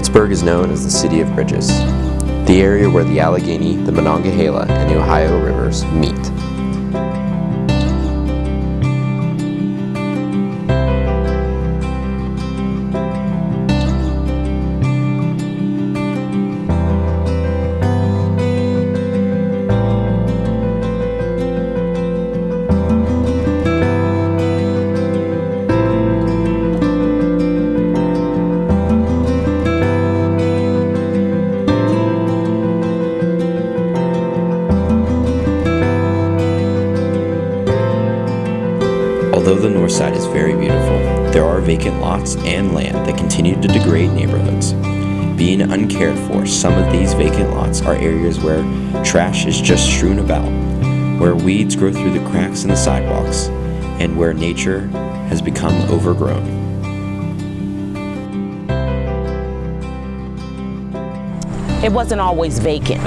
Pittsburgh is known as the City of Bridges, the area where the Allegheny, the Monongahela, and the Ohio rivers meet. Although the Northside is very beautiful, there are vacant lots and land that continue to degrade neighborhoods. Being uncared for, some of these vacant lots are areas where trash is just strewn about, where weeds grow through the cracks in the sidewalks, and where nature has become overgrown. It wasn't always vacant,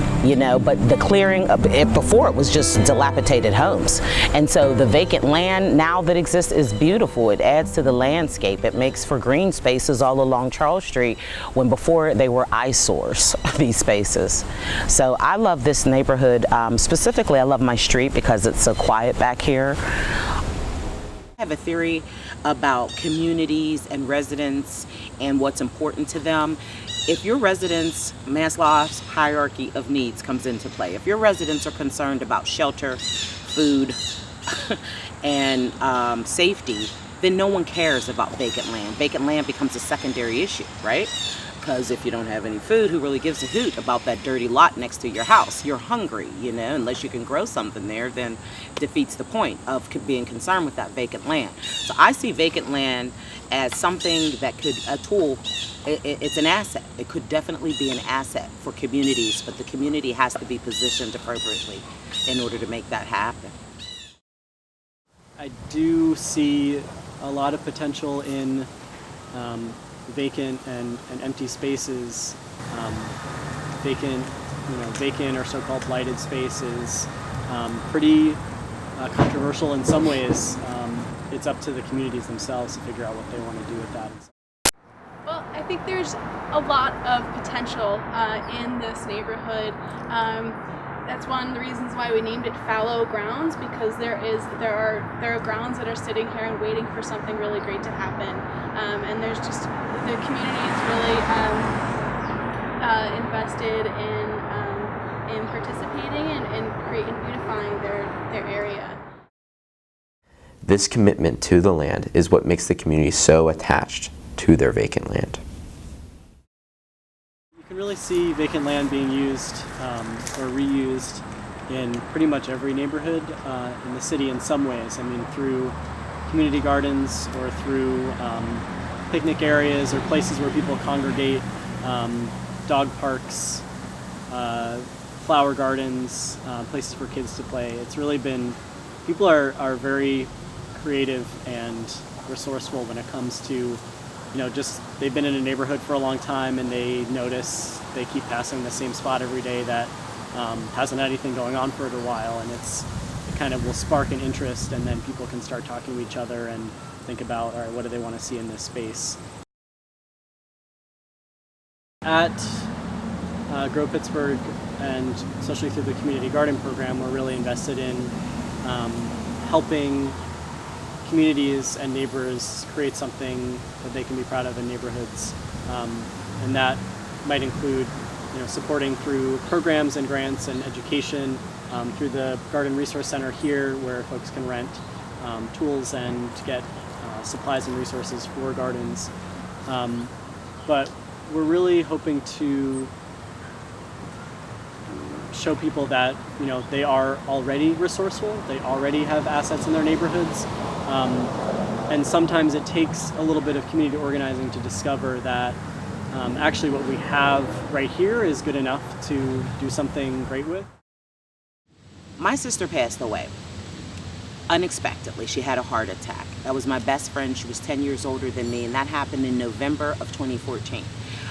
but the clearing, before it was just dilapidated homes. And so the vacant land now that exists is beautiful. It adds to the landscape. It makes for green spaces all along Charles Street when before they were eyesores, these spaces. So I love this neighborhood. Specifically, I love my street because it's so quiet back here. I have a theory about communities and residents and what's important to them. If your residents, Maslow's hierarchy of needs comes into play. If your residents are concerned about shelter, food, and safety, then no one cares about vacant land. Vacant land becomes a secondary issue, right? Because if you don't have any food, who really gives a hoot about that dirty lot next to your house? You're hungry, unless you can grow something there, then defeats the point of being concerned with that vacant land. So I see vacant land as something that could, a tool, it's an asset. It could definitely be an asset for communities, but the community has to be positioned appropriately in order to make that happen. I do see a lot of potential in vacant and empty spaces, vacant or so-called blighted spaces, pretty controversial in some ways. It's up to the communities themselves to figure out what they want to do with that. Well, I think there's a lot of potential in this neighborhood. That's one of the reasons why we named it fallow grounds, because there are grounds that are sitting here and waiting for something really great to happen. And there's just, the community is really invested in participating and creating, beautifying their area. This commitment to the land is what makes the community so attached to their vacant land. You can really see vacant land being used or reused in pretty much every neighborhood in the city in some ways. I mean, through community gardens or through picnic areas or places where people congregate, dog parks, flower gardens, places for kids to play. It's really been, people are very creative and resourceful when it comes to, just they've been in a neighborhood for a long time and they notice they keep passing the same spot every day that hasn't had anything going on for a while, and it kind of will spark an interest, and then people can start talking to each other and think about, all right, what do they want to see in this space? At Grow Pittsburgh, and especially through the community garden program, we're really invested in helping communities and neighbors create something that they can be proud of in neighborhoods. And that might include supporting through programs and grants and education, through the Garden Resource Center here, where folks can rent tools and get supplies and resources for gardens. But we're really hoping to show people that they are already resourceful, they already have assets in their neighborhoods, and sometimes it takes a little bit of community organizing to discover that actually what we have right here is good enough to do something great with. My sister passed away unexpectedly. She had a heart attack. That was my best friend. She was 10 years older than me, and that happened in November of 2014.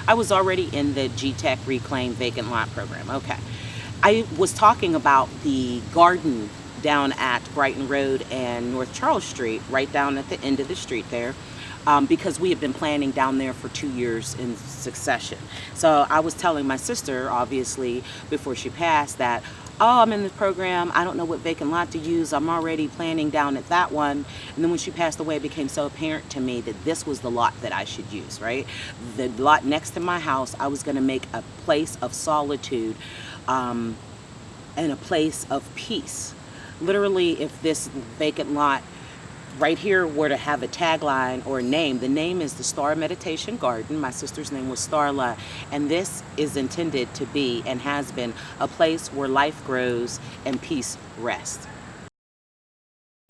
I was already in the GTEC Reclaim Vacant Lot program. Okay. I was talking about the garden down at Brighton Road and North Charles Street, right down at the end of the street there. because we had been planning down there for 2 years in succession. So I was telling my sister, obviously, before she passed that, oh, I'm in this program, I don't know what vacant lot to use, I'm already planning down at that one. And then when she passed away, it became so apparent to me that this was the lot that I should use, right? The lot next to my house, I was gonna make a place of solitude and a place of peace. Literally, if this vacant lot right here were to have a tagline or a name, the name is the Star Meditation Garden. My sister's name was Starla, and this is intended to be and has been a place where life grows and peace rests.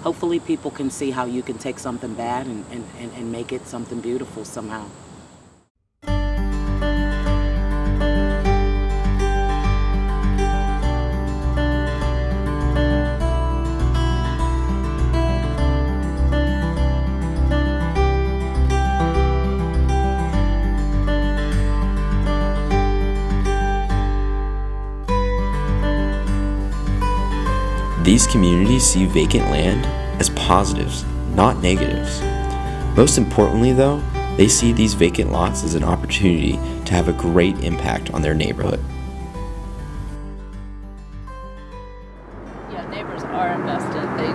Hopefully people can see how you can take something bad and make it something beautiful somehow. These communities see vacant land as positives, not negatives. Most importantly though, they see these vacant lots as an opportunity to have a great impact on their neighborhood. Yeah, neighbors are invested. They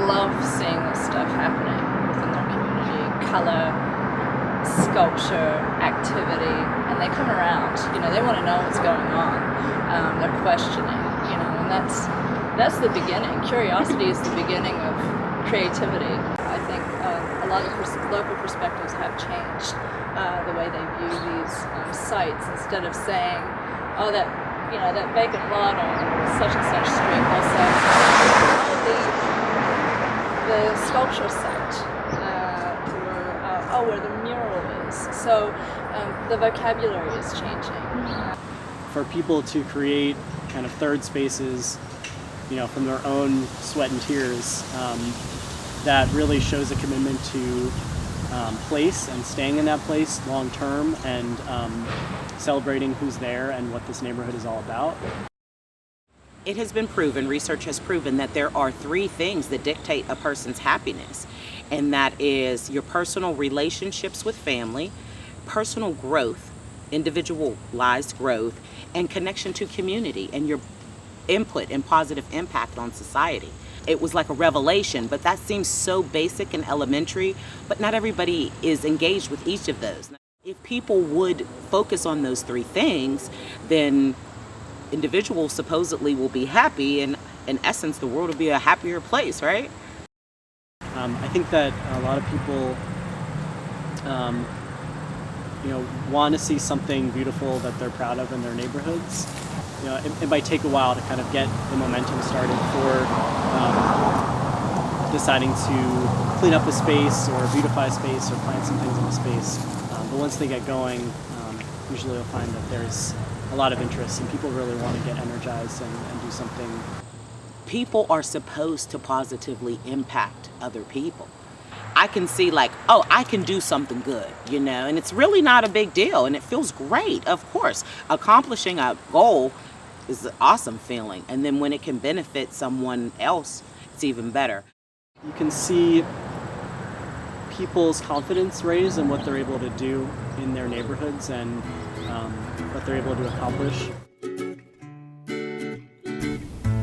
love seeing this stuff happening within their community. Color, sculpture, activity, and they come around. They want to know what's going on. They're questioning, and that's the beginning. Curiosity is the beginning of creativity. I think a lot of local perspectives have changed the way they view these sites. Instead of saying, oh, that vacant lot on such and such street, they'll say, oh, the sculpture site, or where the mural is. So the vocabulary is changing. For people to create kind of third spaces, from their own sweat and tears, that really shows a commitment to place and staying in that place long term, and celebrating who's there and what this neighborhood is all about. It has been proven, research has proven, that there are 3 things that dictate a person's happiness, and that is your personal relationships with family, personal growth, individualized growth, and connection to community, and your input and positive impact on society. It was like a revelation, but that seems so basic and elementary, but not everybody is engaged with each of those. If people would focus on those 3 things, then individuals supposedly will be happy, and in essence, the world will be a happier place, right? I think that a lot of people want to see something beautiful that they're proud of in their neighborhoods. It might take a while to kind of get the momentum started for deciding to clean up a space or beautify a space or plant some things in a space. But once they get going, usually you'll find that there's a lot of interest and people really want to get energized and do something. People are supposed to positively impact other people. I can see oh, I can do something good, and it's really not a big deal, and it feels great, of course. Accomplishing a goal is an awesome feeling, and then when it can benefit someone else, it's even better. You can see people's confidence raise in what they're able to do in their neighborhoods and what they're able to accomplish.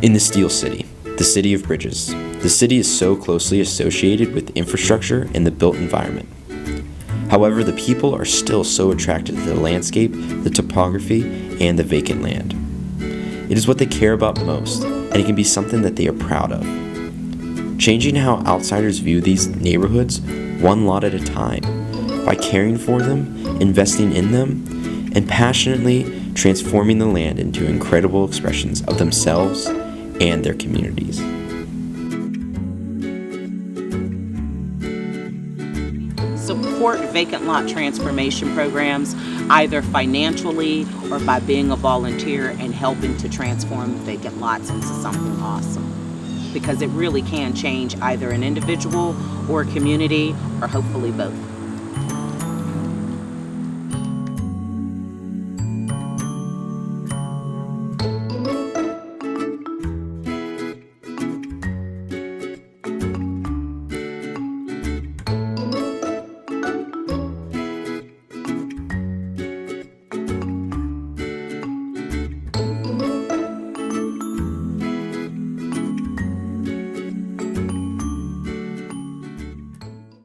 In the Steel City, the city of bridges, the city is so closely associated with infrastructure and the built environment. However, the people are still so attracted to the landscape, the topography, and the vacant land. It is what they care about most, and it can be something that they are proud of. Changing how outsiders view these neighborhoods one lot at a time, by caring for them, investing in them, and passionately transforming the land into incredible expressions of themselves and their communities. Support vacant lot transformation programs, either financially or by being a volunteer and helping to transform vacant lots into something awesome. Because it really can change either an individual or a community, or hopefully both.